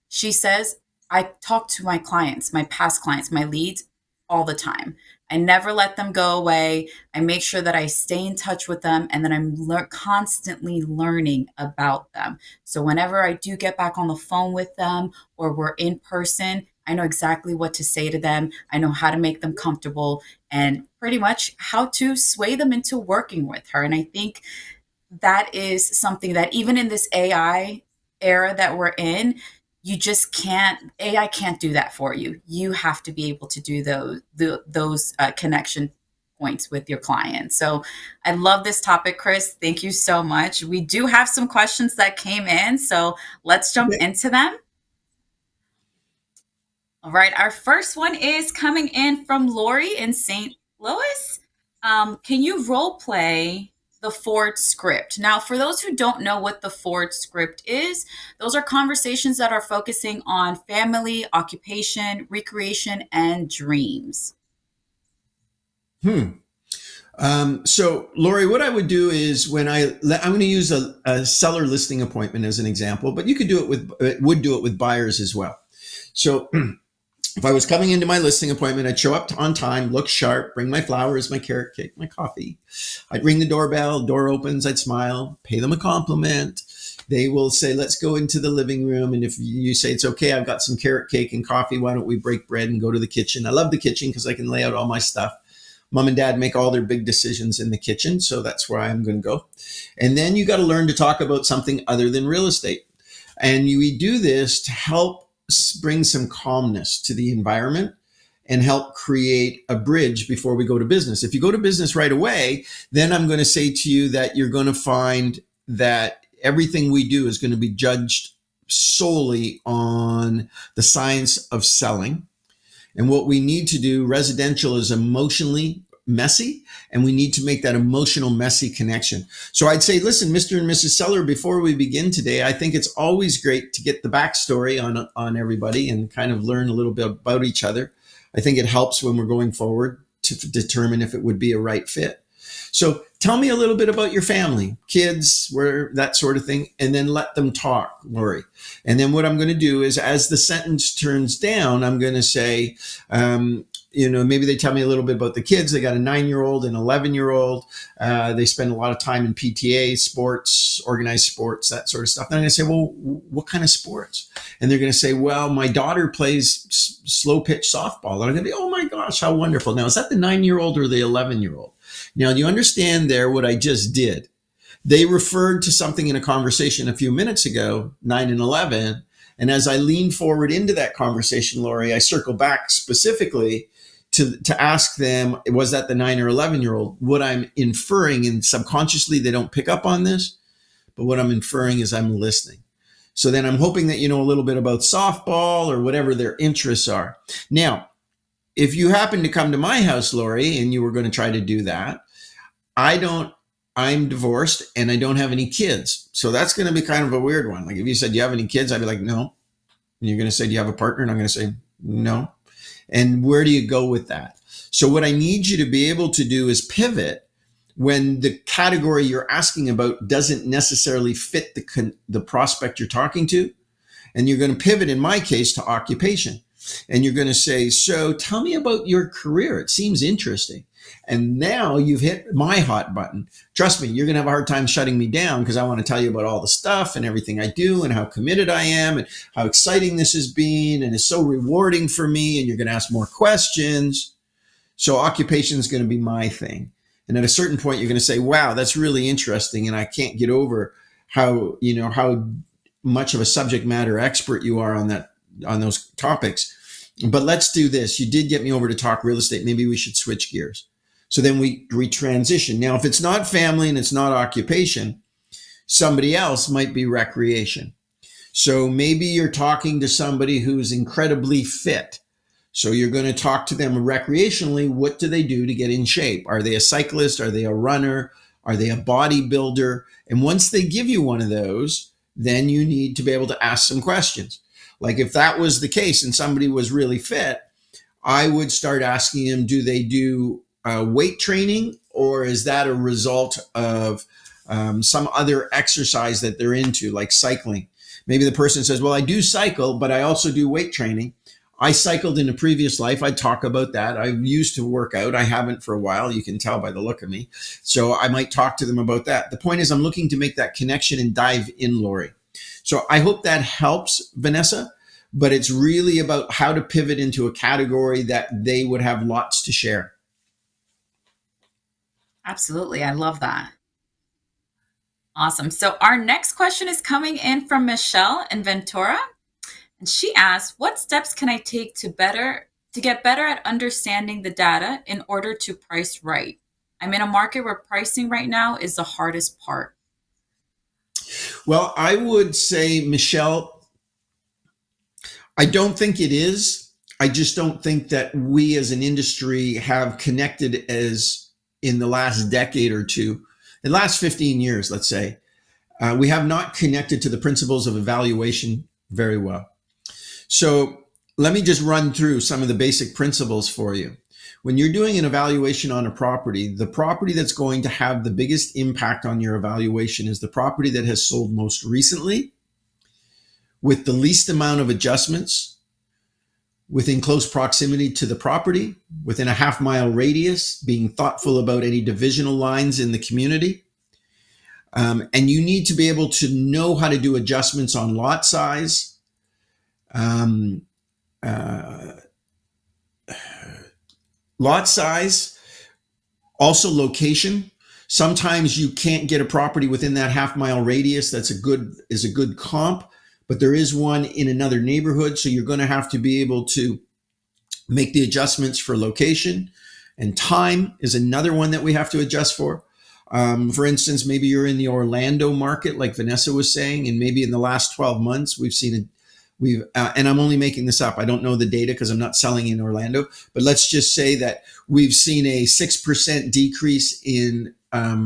She says, I talk to my clients, my past clients, my leads all the time. I never let them go away. I make sure that I stay in touch with them and that I'm constantly learning about them. So whenever I do get back on the phone with them or we're in person, I know exactly what to say to them. I know how to make them comfortable and pretty much how to sway them into working with her. And I think that is something that even in this AI era that we're in, you just can't, AI can't do that for you. You have to be able to do those connection points with your clients. So I love this topic, Chris. Thank you so much. We do have some questions that came in, so let's jump Okay. into them. All right, our first one is coming in from Lori in St. Louis. Can you role play the Ford script? Now, for those who don't know what the Ford script is, those are conversations that are focusing on family, occupation, recreation, and dreams. Hmm. So, Lori, what I would do is I'm going to use a seller listing appointment as an example, but you could do it would do it with buyers as well. So, if I was coming into my listing appointment, I'd show up on time, look sharp, bring my flowers, my carrot cake, my coffee. I'd ring the doorbell, door opens, I'd smile, pay them a compliment. They will say, let's go into the living room. And if you say, it's okay, I've got some carrot cake and coffee, why don't we break bread and go to the kitchen? I love the kitchen because I can lay out all my stuff. Mom and dad make all their big decisions in the kitchen. So that's where I'm going to go. And then you got to learn to talk about something other than real estate. And we do this to help bring some calmness to the environment and help create a bridge before we go to business. If you go to business right away, then I'm going to say to you that you're going to find that everything we do is going to be judged solely on the science of selling. And what we need to do, residential is emotionally messy, and we need to make that emotional, messy connection. So I'd say, listen, Mr. and Mrs. Seller, before we begin today, I think it's always great to get the backstory on everybody and kind of learn a little bit about each other. I think it helps when we're going forward to determine if it would be a right fit. So tell me a little bit about your family, kids, where that sort of thing, and then let them talk, Lori. And then what I'm going to do is, as the sentence turns down, I'm going to say, maybe they tell me a little bit about the kids. They got a 9-year-old and 11-year-old. They spend a lot of time in PTA, sports, organized sports, that sort of stuff. And I'm going to say, well, what kind of sports? And they're going to say, well, my daughter plays slow pitch softball. And I'm going to be, oh my gosh, how wonderful. Now, is that the 9-year-old or the 11-year-old? Now, do you understand there what I just did? They referred to something in a conversation a few minutes ago, 9 and 11. And as I lean forward into that conversation, Lori, I circle back specifically to ask them, was that the 9 or 11-year-old? What I'm inferring, and subconsciously they don't pick up on this, but what I'm inferring is I'm listening. So then I'm hoping that you know a little bit about softball or whatever their interests are. Now, if you happen to come to my house, Lori, and you were going to try to do that, I'm divorced and I don't have any kids. So that's going to be kind of a weird one. Like if you said, do you have any kids? I'd be like, no. And you're going to say, do you have a partner? And I'm going to say, no. And where do you go with that? So what I need you to be able to do is pivot when the category you're asking about doesn't necessarily fit the prospect you're talking to. And you're going to pivot, in my case, to occupation. And you're going to say, so tell me about your career. It seems interesting. And now you've hit my hot button. Trust me, you're going to have a hard time shutting me down because I want to tell you about all the stuff and everything I do and how committed I am and how exciting this has been and it's so rewarding for me. And you're going to ask more questions. So occupation is going to be my thing. And at a certain point, you're going to say, wow, that's really interesting. And I can't get over how much of a subject matter expert you are on those topics. But let's do this. You did get me over to talk real estate. Maybe we should switch gears. So then we transition. Now, if it's not family and it's not occupation, somebody else might be recreation. So maybe you're talking to somebody who's incredibly fit. So you're going to talk to them recreationally. What do they do to get in shape? Are they a cyclist? Are they a runner? Are they a bodybuilder? And once they give you one of those, then you need to be able to ask some questions. Like if that was the case and somebody was really fit, I would start asking them, do they do weight training, or is that a result of some other exercise that they're into, like cycling? Maybe the person says, well, I do cycle, but I also do weight training. I cycled in a previous life. I talk about that. I used to work out. I haven't for a while. You can tell by the look of me. So I might talk to them about that. The point is I'm looking to make that connection and dive in, Lori. So I hope that helps, Vanessa, but it's really about how to pivot into a category that they would have lots to share. Absolutely. I love that. Awesome. So our next question is coming in from Michelle in Ventura. And she asks, what steps can I take to get better at understanding the data in order to price right? I'm in a market where pricing right now is the hardest part. Well, I would say, Michelle, I don't think it is. I just don't think that we as an industry have connected as in the last decade or two, in the last 15 years, let's say, we have not connected to the principles of evaluation very well. So let me just run through some of the basic principles for you. When you're doing an evaluation on a property, the property that's going to have the biggest impact on your evaluation is the property that has sold most recently, with the least amount of adjustments, within close proximity to the property, within a half-mile radius, being thoughtful about any divisional lines in the community. And you need to be able to know how to do adjustments on lot size, also location. Sometimes you can't get a property within that half-mile radius that's a good comp, but there is one in another neighborhood. So you're going to have to be able to make the adjustments for location, and time is another one that we have to adjust for. For instance, maybe you're in the Orlando market, like Vanessa was saying, and maybe in the last 12 months, we've seen And I'm only making this up. I don't know the data because I'm not selling in Orlando, but let's just say that we've seen a 6% decrease in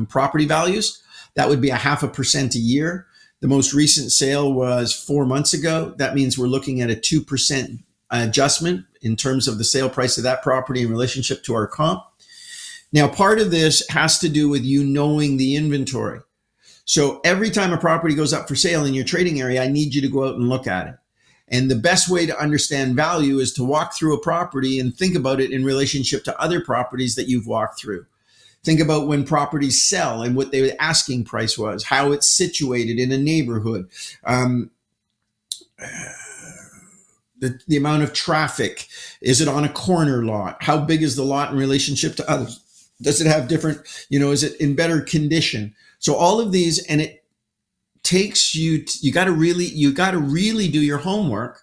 property values. That would be a 0.5% a year. The most recent sale was 4 months ago. That means we're looking at a 2% adjustment in terms of the sale price of that property in relationship to our comp. Now, part of this has to do with you knowing the inventory. So every time a property goes up for sale in your trading area, I need you to go out and look at it. And the best way to understand value is to walk through a property and think about it in relationship to other properties that you've walked through. Think about when properties sell and what the asking price was, how it's situated in a neighborhood, the amount of traffic. Is it on a corner lot? How big is the lot in relationship to others? Does it have different, is it in better condition? So all of these, and it takes you got to really do your homework,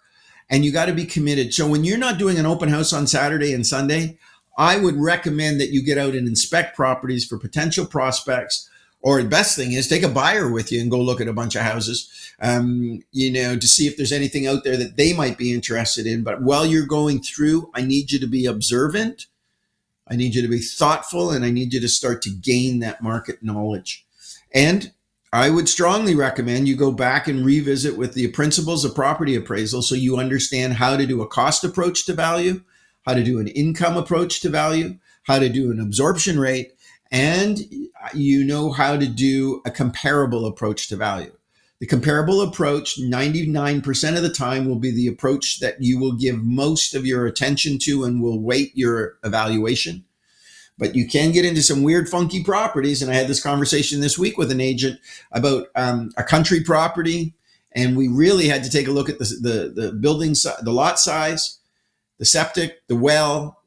and you got to be committed. So when you're not doing an open house on Saturday and Sunday, I would recommend that you get out and inspect properties for potential prospects, or the best thing is take a buyer with you and go look at a bunch of houses, to see if there's anything out there that they might be interested in. But while you're going through, I need you to be observant. I need you to be thoughtful, and I need you to start to gain that market knowledge. And I would strongly recommend you go back and revisit with the principles of property appraisal so you understand how to do a cost approach to value, how to do an income approach to value, how to do an absorption rate, and you know how to do a comparable approach to value. The comparable approach, 99% of the time, will be the approach that you will give most of your attention to and will weight your evaluation. But you can get into some weird, funky properties. And I had this conversation this week with an agent about a country property. And we really had to take a look at the building, the lot size, the septic, the well,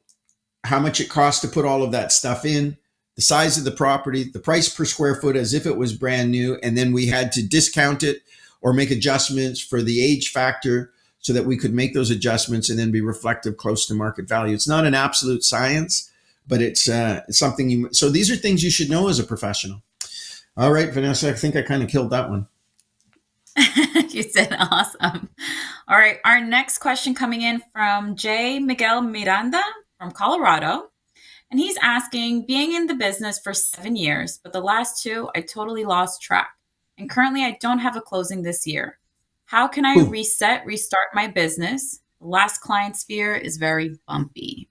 how much it costs to put all of that stuff in, the size of the property, the price per square foot as if it was brand new. And then we had to discount it or make adjustments for the age factor so that we could make those adjustments and then be reflective close to market value. It's not an absolute science, but it's something so these are things you should know as a professional. All right, Vanessa, I think I kind of killed that one. You did awesome. All right, our next question coming in from J. Miguel Miranda from Colorado. And he's asking, being in the business for 7 years, but the last 2, I totally lost track. And currently I don't have a closing this year. How can I Ooh. restart my business? The last client sphere is very bumpy.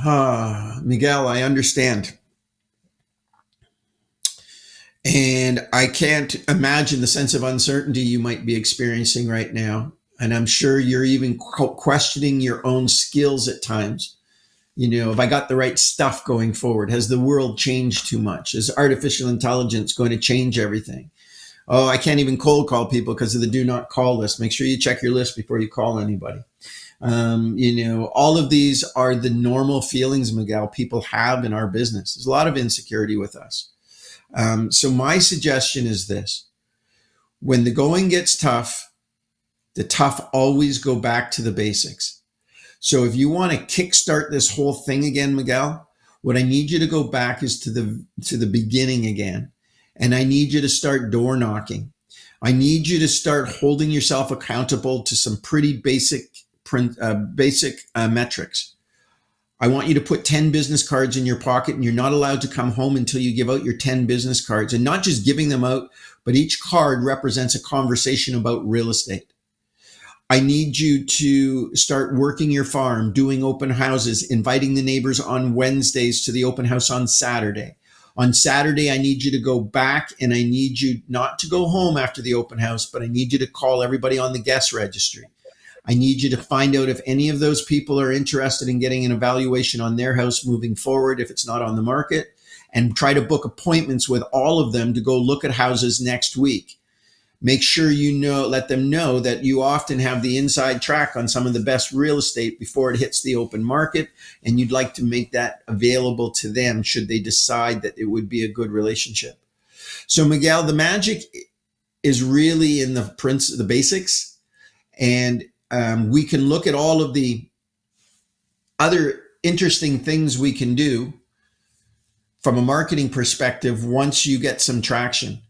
Miguel, I understand. And I can't imagine the sense of uncertainty you might be experiencing right now. And I'm sure you're even questioning your own skills at times. Have I got the right stuff going forward? Has the world changed too much? Is artificial intelligence going to change everything? Oh, I can't even cold call people because of the do not call list. Make sure you check your list before you call anybody. All of these are the normal feelings, Miguel, people have in our business. There's a lot of insecurity with us. So my suggestion is this: when the going gets tough, the tough always go back to the basics. So if you want to kickstart this whole thing again, Miguel, what I need you to go back is to the beginning again. And I need you to start door knocking. I need you to start holding yourself accountable to some pretty basic metrics. I want you to put 10 business cards in your pocket, and you're not allowed to come home until you give out your 10 business cards, and not just giving them out, but each card represents a conversation about real estate. I need you to start working your farm, doing open houses, inviting the neighbors on Wednesdays to the open house on Saturday. On Saturday, I need you to go back, and I need you not to go home after the open house, but I need you to call everybody on the guest registry. I need you to find out if any of those people are interested in getting an evaluation on their house moving forward, if it's not on the market, and try to book appointments with all of them to go look at houses next week. Make sure let them know that you often have the inside track on some of the best real estate before it hits the open market, and you'd like to make that available to them should they decide that it would be a good relationship. So Miguel, the magic is really in the basics, and we can look at all of the other interesting things we can do from a marketing perspective once you get some traction.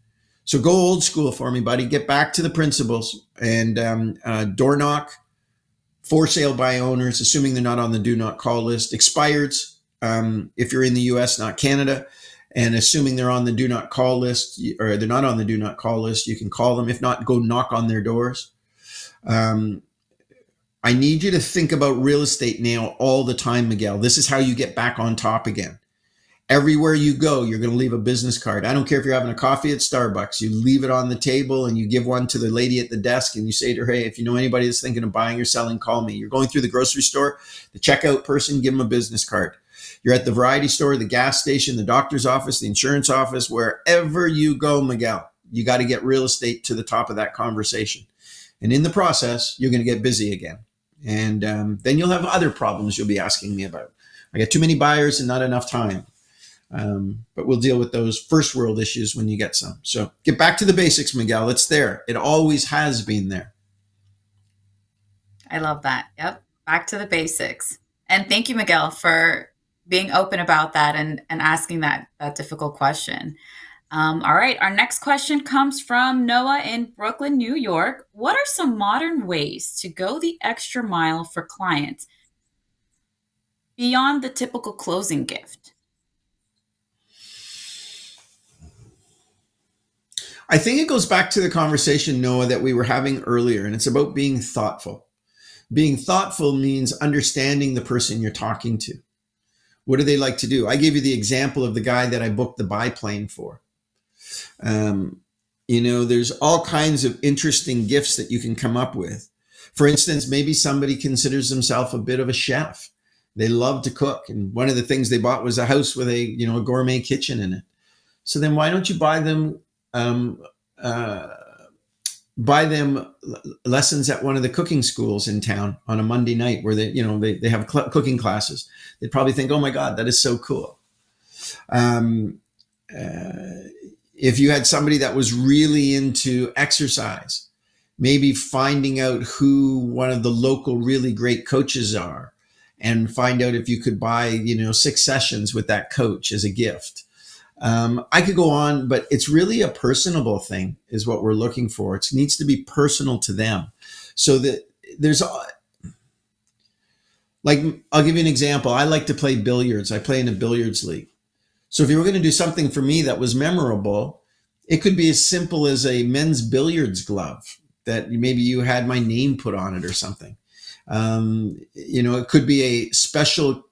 So go old school for me, buddy. Get back to the principles and door knock, for sale by owners, assuming they're not on the do not call list, expireds, if you're in the US, not Canada, and assuming they're on the do not call list or they're not on the do not call list, you can call them. If not, go knock on their doors. Um, I need you to think about real estate now all the time, Miguel. This is how you get back on top again. Everywhere you go, you're going to leave a business card. I don't care if you're having a coffee at Starbucks, you leave it on the table and you give one to the lady at the desk and you say to her, hey, if you know anybody that's thinking of buying or selling, call me. You're going through the grocery store, the checkout person, give them a business card. You're at the variety store, the gas station, the doctor's office, the insurance office, wherever you go, Miguel, you got to get real estate to the top of that conversation. And in the process, you're going to get busy again. And then you'll have other problems you'll be asking me about. I got too many buyers and not enough time. But we'll deal with those first world issues when you get some. So get back to the basics, Miguel. It's there. It always has been there. I love that. Yep. Back to the basics. And thank you, Miguel, for being open about that and asking that difficult question. All right. Our next question comes from Noah in Brooklyn, New York. What are some modern ways to go the extra mile for clients beyond the typical closing gift? I think it goes back to the conversation, Noah, that we were having earlier, and it's about being thoughtful. Being thoughtful means understanding the person you're talking to. What do they like to do? I gave you the example of the guy that I booked the biplane for. Um, there's all kinds of interesting gifts that you can come up with. For instance, maybe somebody considers themselves a bit of a chef. They love to cook. And one of the things they bought was a house with a gourmet kitchen in it. So then why don't you um, uh, buy them lessons at one of the cooking schools in town on a Monday night where they have cooking classes. They'd probably think, oh my God, that is so cool. Um, if you had somebody that was really into exercise, maybe finding out who one of the local really great coaches are and find out if you could buy, 6 sessions with that coach as a gift. I could go on, but it's really a personable thing is what we're looking for. It needs to be personal to them. So that there's like, I'll give you an example. I like to play billiards. I play in a billiards league. So if you were going to do something for me that was memorable, it could be as simple as a men's billiards glove that maybe you had my name put on it or something. It could be a special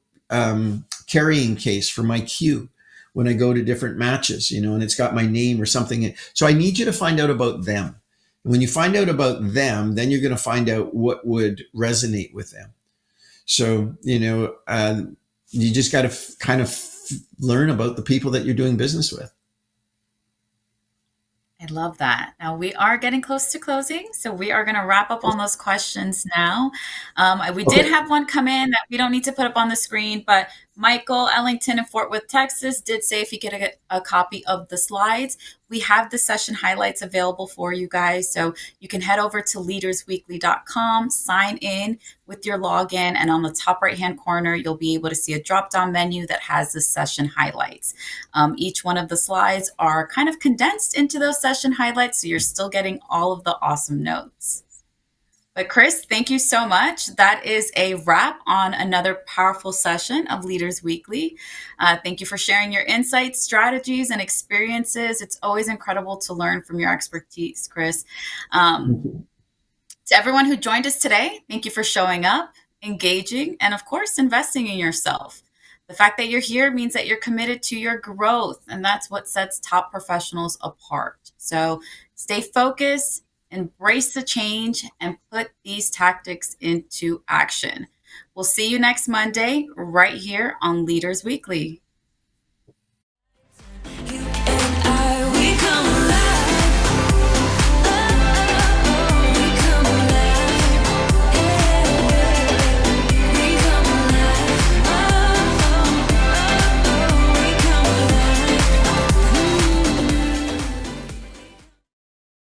carrying case for my cue when I go to different matches, and it's got my name or something. So I need you to find out about them. And when you find out about them, then you're going to find out what would resonate with them. So, you just got to kind of learn about the people that you're doing business with. I love that. Now we are getting close to closing, so we are going to wrap up on those questions now. We did Okay. have one come in that we don't need to put up on the screen, but Michael Ellington in Fort Worth, Texas, did say if you get a copy of the slides, we have the session highlights available for you guys. So you can head over to leadersweekly.com, sign in with your login, and on the top right-hand corner, you'll be able to see a drop-down menu that has the session highlights. Each one of the slides are kind of condensed into those session highlights, so you're still getting all of the awesome notes. But Chris, thank you so much. That is a wrap on another powerful session of Leaders Weekly. Thank you for sharing your insights, strategies, and experiences. It's always incredible to learn from your expertise, Chris. Um, to everyone who joined us today, thank you for showing up, engaging, and of course, investing in yourself. The fact that you're here means that you're committed to your growth, and that's what sets top professionals apart. So stay focused, embrace the change, and put these tactics into action. We'll see you next Monday right here on Leaders Weekly.